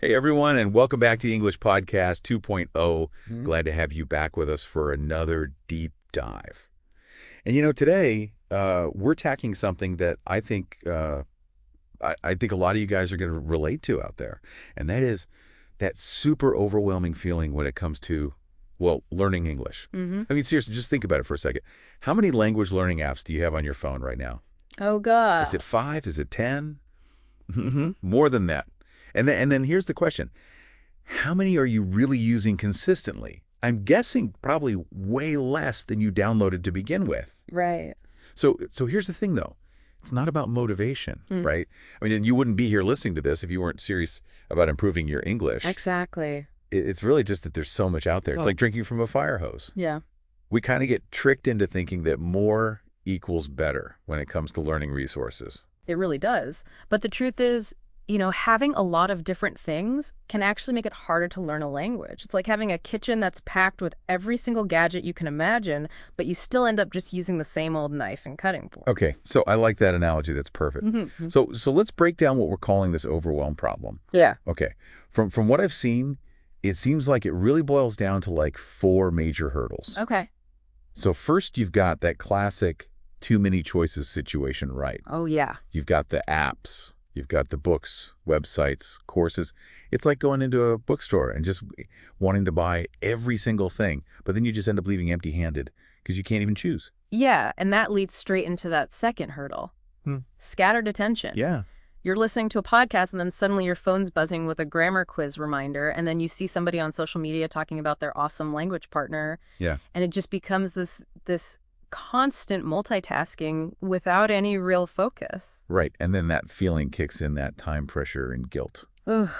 Hey, everyone, and welcome back to the English Podcast 2.0. Glad to have you back with us for another deep dive. And today we're tackling something that I think I think a lot of you guys are going to relate to out there, and that is that super overwhelming feeling when it comes to, well, learning English. I mean, seriously, just think about it for a second. How many language learning apps do you have on your phone right now? Oh, God. Is it 5? Is it 10? More than that. And then here's the question. How many are you really using consistently? I'm guessing probably way less than you downloaded to begin with. Right. So here's the thing, though. It's not about motivation, right? I mean, and you wouldn't be here listening to this if you weren't serious about improving your English. Exactly. It's really just that there's so much out there. It's like drinking from a fire hose. Yeah. We kind of get tricked into thinking that more equals better when it comes to learning resources. It really does. But the truth is, having a lot of different things can actually make it harder to learn a language. It's like having a kitchen that's packed with every single gadget you can imagine, but you still end up just using the same old knife and cutting board. Okay, so I like that analogy. That's perfect. So let's break down what we're calling this overwhelm problem. Yeah. Okay, from what I've seen, it seems like it really boils down to like 4 major hurdles. Okay. So first, you've got that classic too many choices situation, right? Oh, yeah. You've got the apps. You've got the books, websites, courses. It's like going into a bookstore and just wanting to buy every single thing, but then you just end up leaving empty-handed because you can't even choose. Yeah, and that leads straight into that second hurdle. Scattered attention. Yeah. You're listening to a podcast and then suddenly your phone's buzzing with a grammar quiz reminder, and then you see somebody on social media talking about their awesome language partner. Yeah. And it just becomes this constant multitasking without any real focus. Right. And then that feeling kicks in, that time pressure and guilt. Ugh.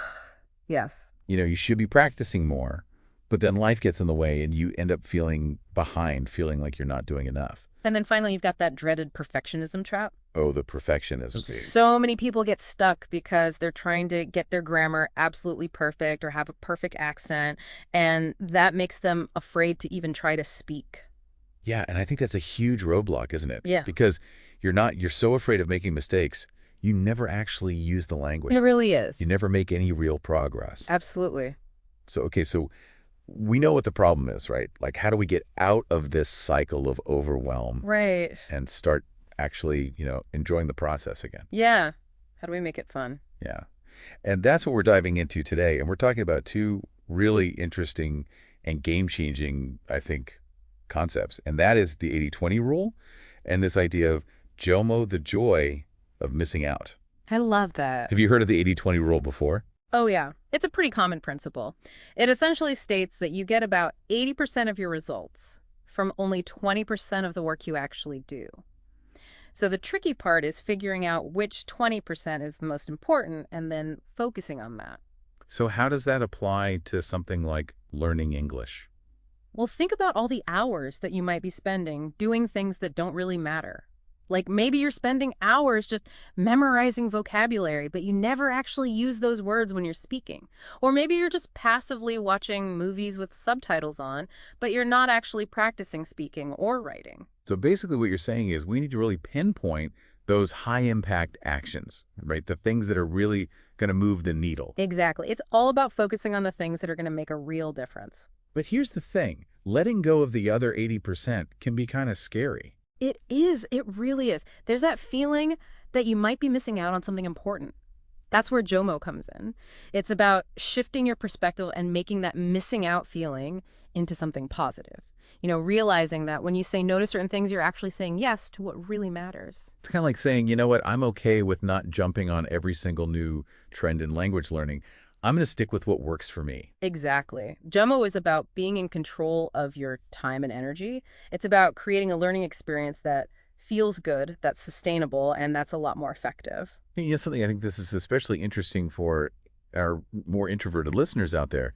Yes. You should be practicing more, but then life gets in the way and you end up feeling behind, feeling like you're not doing enough. And then finally, you've got that dreaded perfectionism trap. Oh, the perfectionism. So many people get stuck because they're trying to get their grammar absolutely perfect or have a perfect accent, and that makes them afraid to even try to speak. Yeah, and I think that's a huge roadblock, isn't it? Yeah. Because you're so afraid of making mistakes, you never actually use the language. It really is. You never make any real progress. Absolutely. So we know what the problem is, right? Like, how do we get out of this cycle of overwhelm Right. and start actually, enjoying the process again? Yeah. How do we make it fun? Yeah. And that's what we're diving into today. And we're talking about 2 really interesting and game-changing, I think, concepts. And that is the 80-20 rule and this idea of JOMO, the joy of missing out. I love that. Have you heard of the 80-20 rule before? Oh, yeah. It's a pretty common principle. It essentially states that you get about 80% of your results from only 20% of the work you actually do. So the tricky part is figuring out which 20% is the most important and then focusing on that. So how does that apply to something like learning English? Well, think about all the hours that you might be spending doing things that don't really matter. Like maybe you're spending hours just memorizing vocabulary, but you never actually use those words when you're speaking. Or maybe you're just passively watching movies with subtitles on, but you're not actually practicing speaking or writing. So basically what you're saying is we need to really pinpoint those high-impact actions, right? The things that are really going to move the needle. Exactly. It's all about focusing on the things that are going to make a real difference. But here's the thing. Letting go of the other 80% can be kind of scary. It is. It really is. There's that feeling that you might be missing out on something important. That's where JOMO comes in. It's about shifting your perspective and making that missing out feeling into something positive. Realizing that when you say no to certain things, you're actually saying yes to what really matters. It's kind of like saying, you know what, I'm okay with not jumping on every single new trend in language learning. I'm going to stick with what works for me. Exactly. JOMO is about being in control of your time and energy. It's about creating a learning experience that feels good, that's sustainable, and that's a lot more effective. Something I think this is especially interesting for our more introverted listeners out there.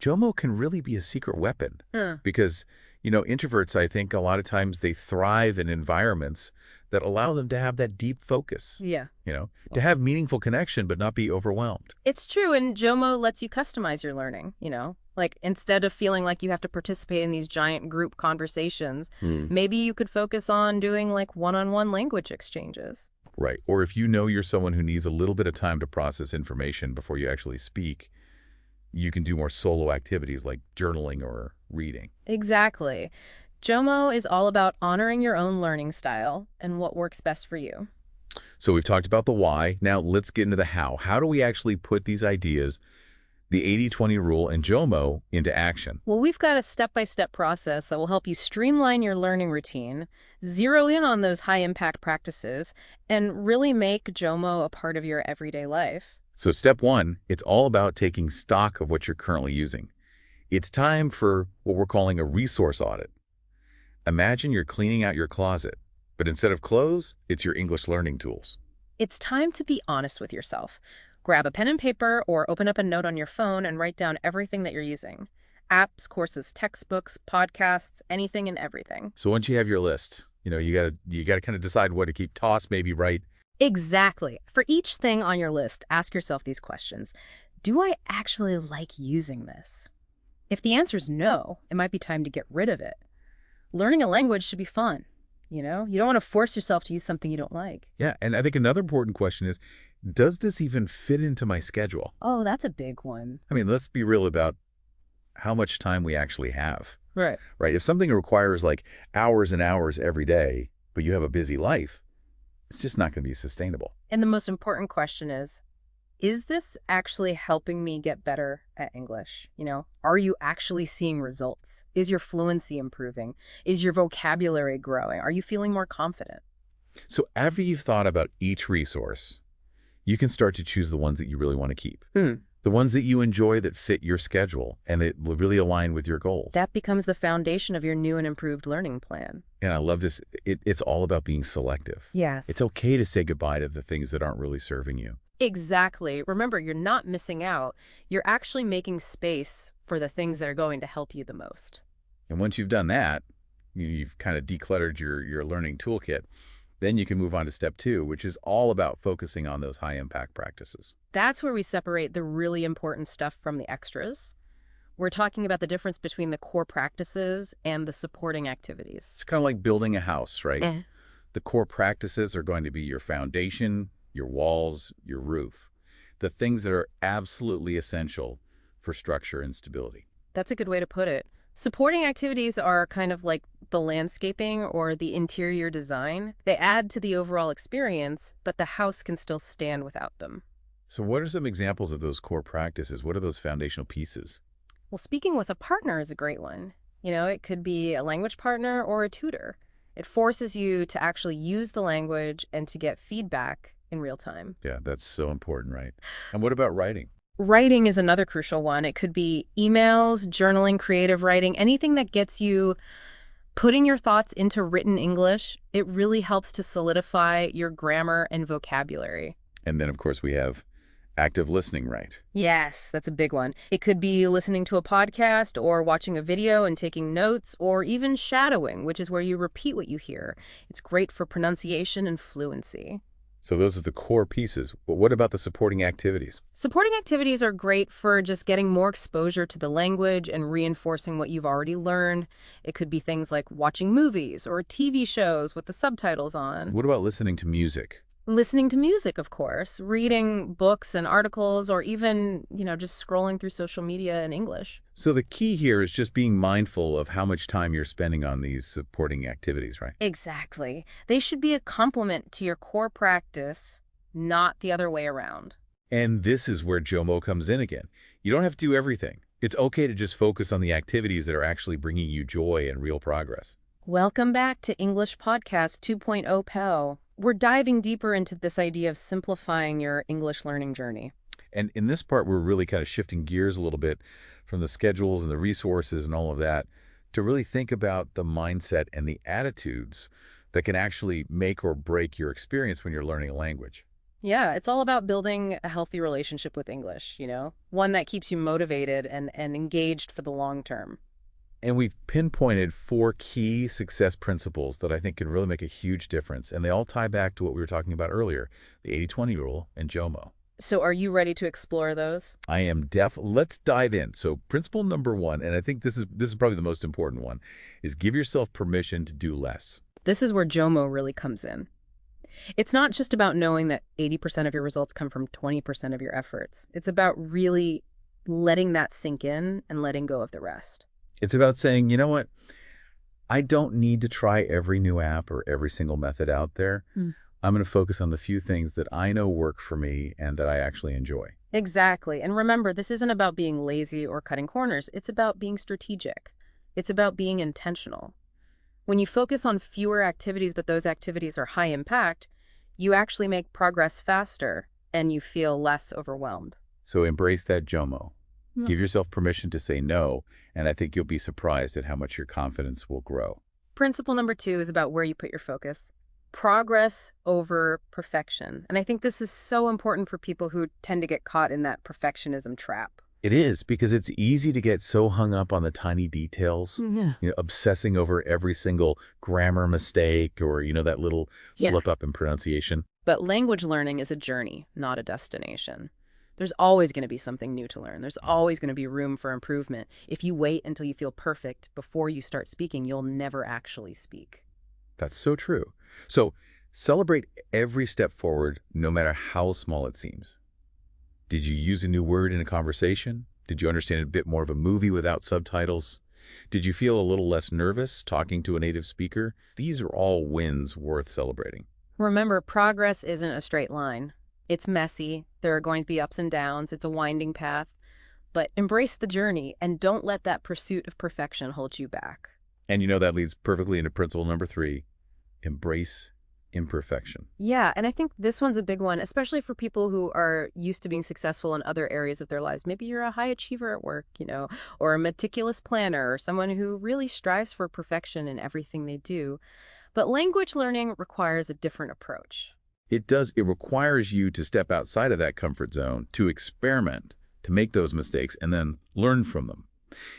JOMO can really be a secret weapon because, introverts, I think a lot of times they thrive in environments that allow them to have that deep focus. Yeah. To have meaningful connection but not be overwhelmed. It's true, and JOMO lets you customize your learning, Like, instead of feeling like you have to participate in these giant group conversations, maybe you could focus on doing, like, one-on-one language exchanges. Right. Or if you know you're someone who needs a little bit of time to process information before you actually speak, you can do more solo activities like journaling or reading. Exactly. JOMO is all about honoring your own learning style and what works best for you. So we've talked about the why. Now let's get into the how. How do we actually put these ideas, the 80-20 rule and JOMO, into action? Well, we've got a step-by-step process that will help you streamline your learning routine, zero in on those high-impact practices, and really make JOMO a part of your everyday life. So step one, it's all about taking stock of what you're currently using. It's time for what we're calling a resource audit. Imagine you're cleaning out your closet, but instead of clothes, it's your English learning tools. It's time to be honest with yourself. Grab a pen and paper or open up a note on your phone and write down everything that you're using. Apps, courses, textbooks, podcasts, anything and everything. So once you have your list, you gotta kind of decide what to keep, toss, maybe write. Exactly. For each thing on your list, ask yourself these questions. Do I actually like using this? If the answer is no, it might be time to get rid of it. Learning a language should be fun. You don't want to force yourself to use something you don't like. Yeah, and I think another important question is, does this even fit into my schedule? Oh, that's a big one. I mean, let's be real about how much time we actually have, Right. right? If something requires like hours and hours every day, but you have a busy life, it's just not going to be sustainable. And the most important question is this actually helping me get better at English? Are you actually seeing results? Is your fluency improving? Is your vocabulary growing? Are you feeling more confident? So after you've thought about each resource, you can start to choose the ones that you really want to keep. The ones that you enjoy that fit your schedule and that will really align with your goals. That becomes the foundation of your new and improved learning plan. And I love this. It's all about being selective. Yes. It's okay to say goodbye to the things that aren't really serving you. Exactly. Remember, you're not missing out. You're actually making space for the things that are going to help you the most. And once you've done that, you've kind of decluttered your learning toolkit, then you can move on to step two, which is all about focusing on those high-impact practices. That's where we separate the really important stuff from the extras. We're talking about the difference between the core practices and the supporting activities. It's kind of like building a house, right? Eh. The core practices are going to be your foundation, your walls, your roof, the things that are absolutely essential for structure and stability. That's a good way to put it. Supporting activities are kind of like the landscaping or the interior design. They add to the overall experience, but the house can still stand without them. So what are some examples of those core practices? What are those foundational pieces? Well, speaking with a partner is a great one. It could be a language partner or a tutor. It forces you to actually use the language and to get feedback in real time. Yeah, that's so important, right? And what about writing? Writing is another crucial one. It could be emails, journaling, creative writing, anything that gets you putting your thoughts into written English. It really helps to solidify your grammar and vocabulary. And then, of course, we have active listening, right? Yes, that's a big one. It could be listening to a podcast or watching a video and taking notes, or even shadowing, which is where you repeat what you hear. It's great for pronunciation and fluency. So those are the core pieces. But what about the supporting activities? Supporting activities are great for just getting more exposure to the language and reinforcing what you've already learned. It could be things like watching movies or TV shows with the subtitles on. What about listening to music? Listening to music, of course, reading books and articles, or even, just scrolling through social media in English. So the key here is just being mindful of how much time you're spending on these supporting activities, right? Exactly. They should be a complement to your core practice, not the other way around. And this is where JOMO comes in again. You don't have to do everything. It's okay to just focus on the activities that are actually bringing you joy and real progress. Welcome back to English Podcast 2.0 Pell. We're diving deeper into this idea of simplifying your English learning journey. And in this part, we're really kind of shifting gears a little bit from the schedules and the resources and all of that to really think about the mindset and the attitudes that can actually make or break your experience when you're learning a language. Yeah, it's all about building a healthy relationship with English, one that keeps you motivated and engaged for the long term. And we've pinpointed 4 key success principles that I think can really make a huge difference. And they all tie back to what we were talking about earlier, the 80-20 rule and JOMO. So are you ready to explore those? I am Let's dive in. So principle number 1, and I think this is probably the most important one, is give yourself permission to do less. This is where JOMO really comes in. It's not just about knowing that 80% of your results come from 20% of your efforts. It's about really letting that sink in and letting go of the rest. It's about saying, you know what? I don't need to try every new app or every single method out there. Mm. I'm going to focus on the few things that I know work for me and that I actually enjoy. Exactly. And remember, this isn't about being lazy or cutting corners. It's about being strategic. It's about being intentional. When you focus on fewer activities, but those activities are high impact, you actually make progress faster and you feel less overwhelmed. So embrace that JOMO. Mm. Give yourself permission to say no, and I think you'll be surprised at how much your confidence will grow. Principle number 2 is about where you put your focus. Progress over perfection. And I think this is so important for people who tend to get caught in that perfectionism trap. It is, because it's easy to get so hung up on the tiny details, Yeah. obsessing over every single grammar mistake or, that little Yeah. slip up in pronunciation. But language learning is a journey, not a destination. There's always going to be something new to learn. There's always going to be room for improvement. If you wait until you feel perfect before you start speaking, you'll never actually speak. That's so true. So celebrate every step forward, no matter how small it seems. Did you use a new word in a conversation? Did you understand a bit more of a movie without subtitles? Did you feel a little less nervous talking to a native speaker? These are all wins worth celebrating. Remember, progress isn't a straight line. It's messy. There are going to be ups and downs. It's a winding path. But embrace the journey and don't let that pursuit of perfection hold you back. And that leads perfectly into principle number 3, embrace imperfection. Yeah, and I think this one's a big one, especially for people who are used to being successful in other areas of their lives. Maybe you're a high achiever at work, or a meticulous planner, or someone who really strives for perfection in everything they do. But language learning requires a different approach. It does. It requires you to step outside of that comfort zone, to experiment, to make those mistakes, and then learn from them.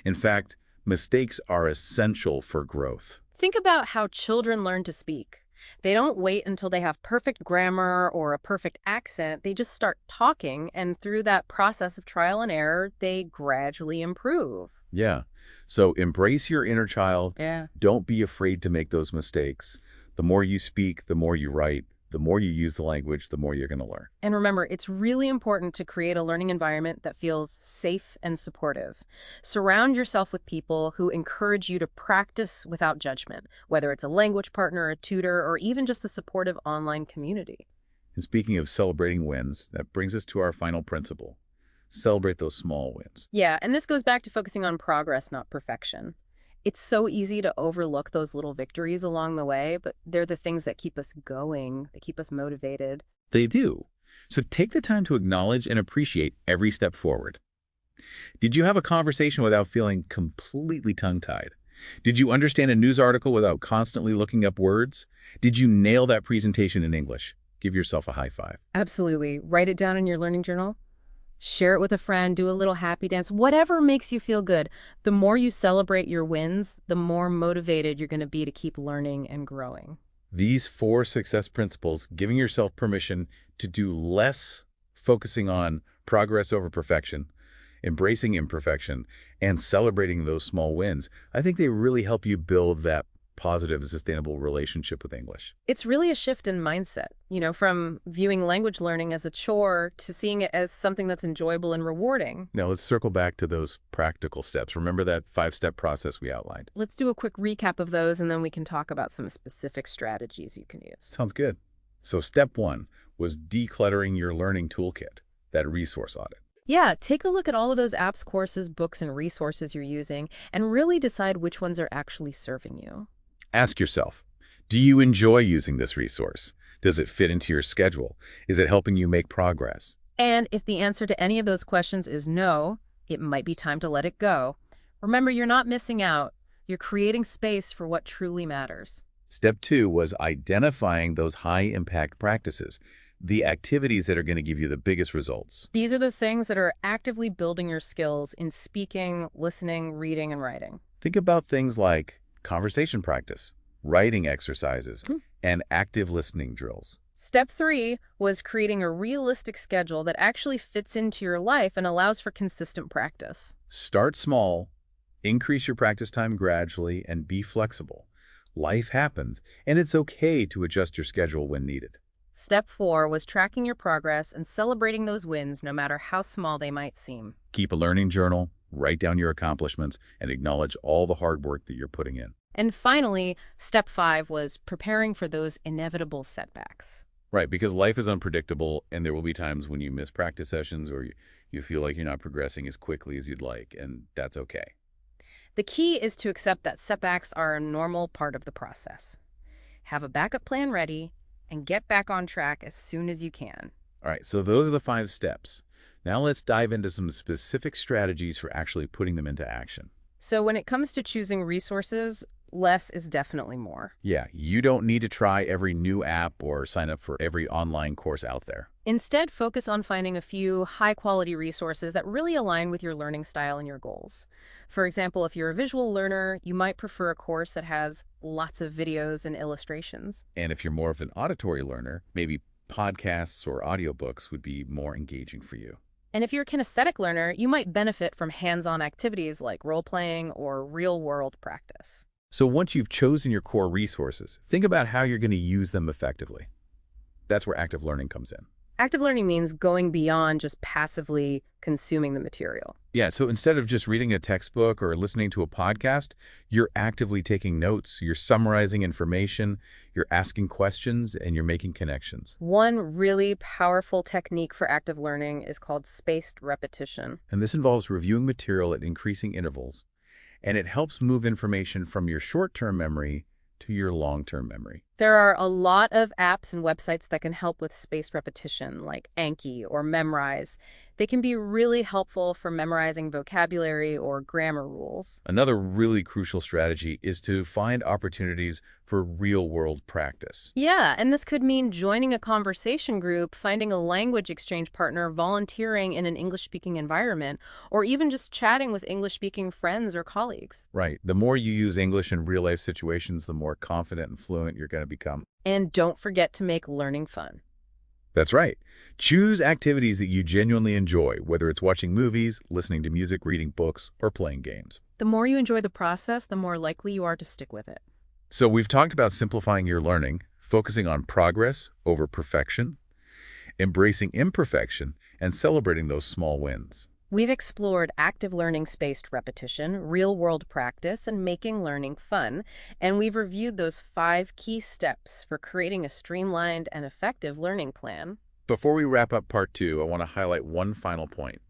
In fact, mistakes are essential for growth. Think about how children learn to speak. They don't wait until they have perfect grammar or a perfect accent. They just start talking, and through that process of trial and error, they gradually improve. Yeah. So embrace your inner child. Yeah. Don't be afraid to make those mistakes. The more you speak, the more you write, the more you use the language, the more you're going to learn. And remember, it's really important to create a learning environment that feels safe and supportive. Surround yourself with people who encourage you to practice without judgment, whether it's a language partner, a tutor, or even just a supportive online community. And speaking of celebrating wins, that brings us to our final principle. Celebrate those small wins. Yeah, and this goes back to focusing on progress, not perfection. It's so easy to overlook those little victories along the way, but they're the things that keep us going, that keep us motivated. They do. So take the time to acknowledge and appreciate every step forward. Did you have a conversation without feeling completely tongue-tied? Did you understand a news article without constantly looking up words? Did you nail that presentation in English? Give yourself a high five. Absolutely. Write it down in your learning journal. Share it with a friend, do a little happy dance, whatever makes you feel good. The more you celebrate your wins, the more motivated you're going to be to keep learning and growing. These 4 success principles, giving yourself permission to do less, focusing on progress over perfection, embracing imperfection, and celebrating those small wins, I think they really help you build that positive, sustainable relationship with English. It's really a shift in mindset, from viewing language learning as a chore to seeing it as something that's enjoyable and rewarding. Now let's circle back to those practical steps. Remember that 5-step process we outlined? Let's do a quick recap of those, and then we can talk about some specific strategies you can use. Sounds good. So step 1 was decluttering your learning toolkit, that resource audit. Yeah, take a look at all of those apps, courses, books, and resources you're using, and really decide which ones are actually serving you. Ask yourself, do you enjoy using this resource? Does it fit into your schedule? Is it helping you make progress? And if the answer to any of those questions is no, it might be time to let it go. Remember, you're not missing out. You're creating space for what truly matters. Step 2 was identifying those high-impact practices, the activities that are going to give you the biggest results. These are the things that are actively building your skills in speaking, listening, reading, and writing. Think about things like conversation practice, writing exercises, and active listening drills. Step 3 was creating a realistic schedule that actually fits into your life and allows for consistent practice. Start small, increase your practice time gradually, and be flexible. Life happens, and it's okay to adjust your schedule when needed. Step 4 was tracking your progress and celebrating those wins no matter how small they might seem. Keep a learning journal, write down your accomplishments, and acknowledge all the hard work that you're putting in. And finally, step 5 was preparing for those inevitable setbacks. Right, because life is unpredictable, and there will be times when you miss practice sessions or you feel like you're not progressing as quickly as you'd like, and that's okay. The key is to accept that setbacks are a normal part of the process. Have a backup plan ready and get back on track as soon as you can. All right, so those are the 5 steps. Now let's dive into some specific strategies for actually putting them into action. So when it comes to choosing resources, less is definitely more. Yeah, you don't need to try every new app or sign up for every online course out there. Instead, focus on finding a few high-quality resources that really align with your learning style and your goals. For example, if you're a visual learner, you might prefer a course that has lots of videos and illustrations. And if you're more of an auditory learner, maybe podcasts or audiobooks would be more engaging for you. And if you're a kinesthetic learner, you might benefit from hands-on activities like role-playing or real-world practice. So once you've chosen your core resources, think about how you're going to use them effectively. That's where active learning comes in. Active learning means going beyond just passively consuming the material. Yeah, so instead of just reading a textbook or listening to a podcast, you're actively taking notes, you're summarizing information, you're asking questions, and you're making connections. One really powerful technique for active learning is called spaced repetition. And this involves reviewing material at increasing intervals, and it helps move information from your short-term memory to your long-term memory. There are a lot of apps and websites that can help with spaced repetition, like Anki or Memrise. They can be really helpful for memorizing vocabulary or grammar rules. Another really crucial strategy is to find opportunities for real-world practice. Yeah, and this could mean joining a conversation group, finding a language exchange partner, volunteering in an English-speaking environment, or even just chatting with English-speaking friends or colleagues. Right. The more you use English in real-life situations, the more confident and fluent you're going to become. And don't forget to make learning fun. That's right. Choose activities that you genuinely enjoy, whether it's watching movies, listening to music, reading books, or playing games. The more you enjoy the process, the more likely you are to stick with it. So we've talked about simplifying your learning, focusing on progress over perfection, embracing imperfection, and celebrating those small wins. We've explored active learning, spaced repetition, real-world practice, and making learning fun, and we've reviewed those 5 key steps for creating a streamlined and effective learning plan. Before we wrap up part 2, I want to highlight one final point.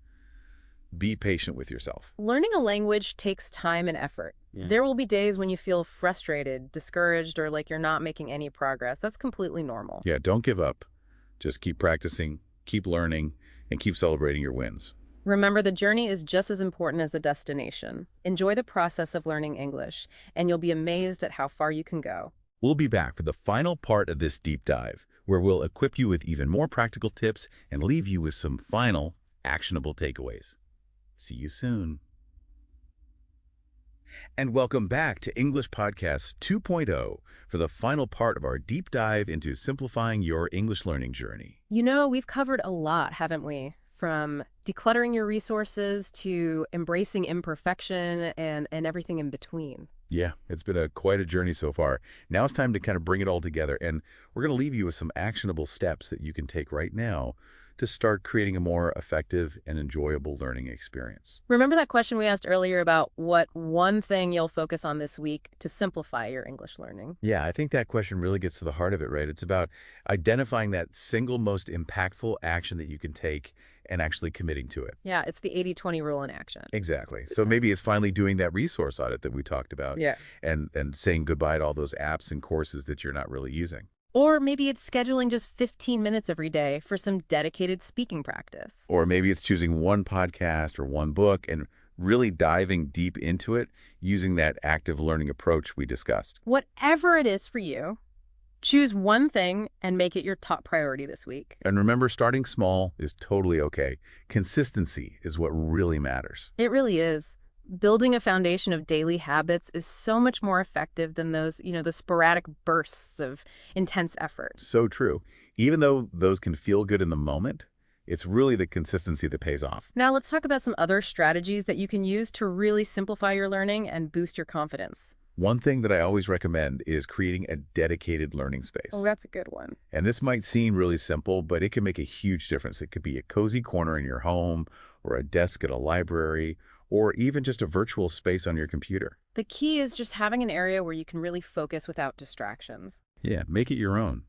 Be patient with yourself. Learning a language takes time and effort. Yeah. There will be days when you feel frustrated, discouraged, or like you're not making any progress. That's completely normal. Yeah, don't give up. Just keep practicing, keep learning, and keep celebrating your wins. Remember, the journey is just as important as the destination. Enjoy the process of learning English, and you'll be amazed at how far you can go. We'll be back for the final part of this deep dive, where we'll equip you with even more practical tips and leave you with some final, actionable takeaways. See you soon. And welcome back to English Podcast 2.0 for the final part of our deep dive into simplifying your English learning journey. You know, we've covered a lot, haven't we? From decluttering your resources to embracing imperfection and everything in between. Yeah, it's been quite a journey so far. Now it's time to kind of bring it all together, and we're going to leave you with some actionable steps that you can take right now to start creating a more effective and enjoyable learning experience. Remember that question we asked earlier about what one thing you'll focus on this week to simplify your English learning? Yeah, I think that question really gets to the heart of it, right? It's about identifying that single most impactful action that you can take and actually committing to it. Yeah, it's the 80-20 rule in action. Exactly. So maybe it's finally doing that resource audit that we talked about. Yeah. And saying goodbye to all those apps and courses that you're not really using. Or maybe it's scheduling just 15 minutes every day for some dedicated speaking practice. Or maybe it's choosing one podcast or one book and really diving deep into it using that active learning approach we discussed. Whatever it is for you, choose one thing and make it your top priority this week. And remember, starting small is totally okay. Consistency is what really matters. It really is. Building a foundation of daily habits is so much more effective than those, the sporadic bursts of intense effort. So true. Even though those can feel good in the moment, it's really the consistency that pays off. Now let's talk about some other strategies that you can use to really simplify your learning and boost your confidence. One thing that I always recommend is creating a dedicated learning Oh, space. that's a good one. And this might seem really simple, but it can make a huge difference. It could be a cozy corner in your home, or a desk at a library, or even just a virtual space on your computer. The key is just having an area where you can really focus without distractions. Yeah, make it your own.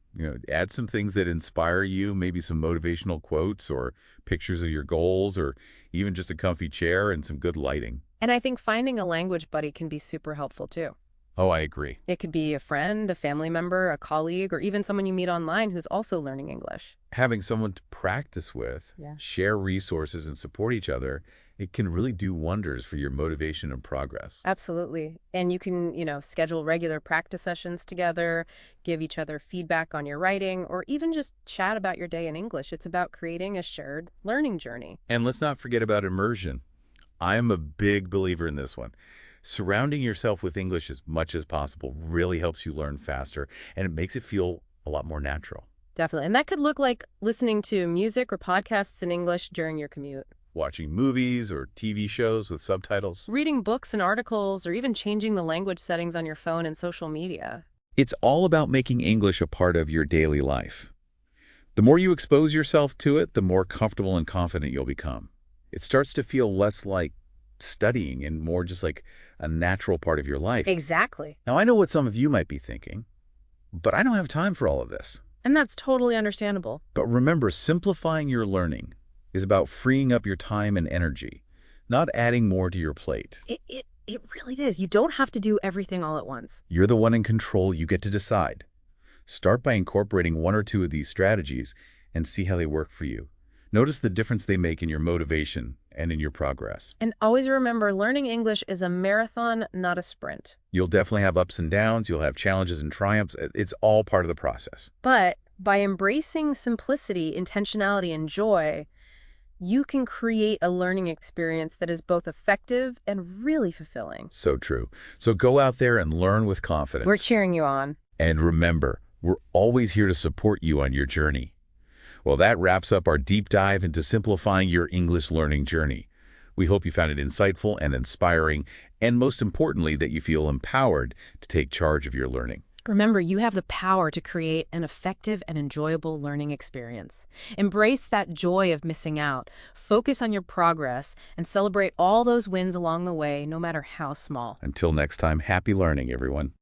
Add some things that inspire you, maybe some motivational quotes or pictures of your goals, or even just a comfy chair and some good lighting. And I think finding a language buddy can be super helpful too. Oh, I agree. It could be a friend, a family member, a colleague, or even someone you meet online who's also learning English. Having someone to practice with, Yeah. share resources, and support each other, it can really do wonders for your motivation and progress. Absolutely. And you can, schedule regular practice sessions together, give each other feedback on your writing, or even just chat about your day in English. It's about creating a shared learning journey. And let's not forget about immersion. I am a big believer in this one. Surrounding yourself with English as much as possible really helps you learn faster, and it makes it feel a lot more natural. Definitely. And that could look like listening to music or podcasts in English during your commute, Watching movies or TV shows with subtitles. reading books and articles, or even changing the language settings on your phone and social media. It's all about making English a part of your daily life. The more you expose yourself to it, the more comfortable and confident you'll become. It starts to feel less like studying and more just like a natural part of your life. Exactly. Now, I know what some of you might be thinking, but I don't have time for all of this. And that's totally understandable. But remember, simplifying your learning is about freeing up your time and energy, not adding more to your plate. It really is. You don't have to do everything all at once. You're the one in control. You get to decide. Start by incorporating one or two of these strategies and see how they work for you. Notice the difference they make in your motivation and in your progress. And always remember, learning English is a marathon, not a sprint. You'll definitely have ups and downs. You'll have challenges and triumphs. It's all part of the process. But by embracing simplicity, intentionality, and joy, you can create a learning experience that is both effective and really fulfilling. So true. So go out there and learn with confidence. We're cheering you on. And remember, we're always here to support you on your journey. Well, that wraps up our deep dive into simplifying your English learning journey. We hope you found it insightful and inspiring, and most importantly, that you feel empowered to take charge of your learning. Remember, you have the power to create an effective and enjoyable learning experience. Embrace that joy of missing out. Focus on your progress and celebrate all those wins along the way, no matter how small. Until next time, happy learning, everyone.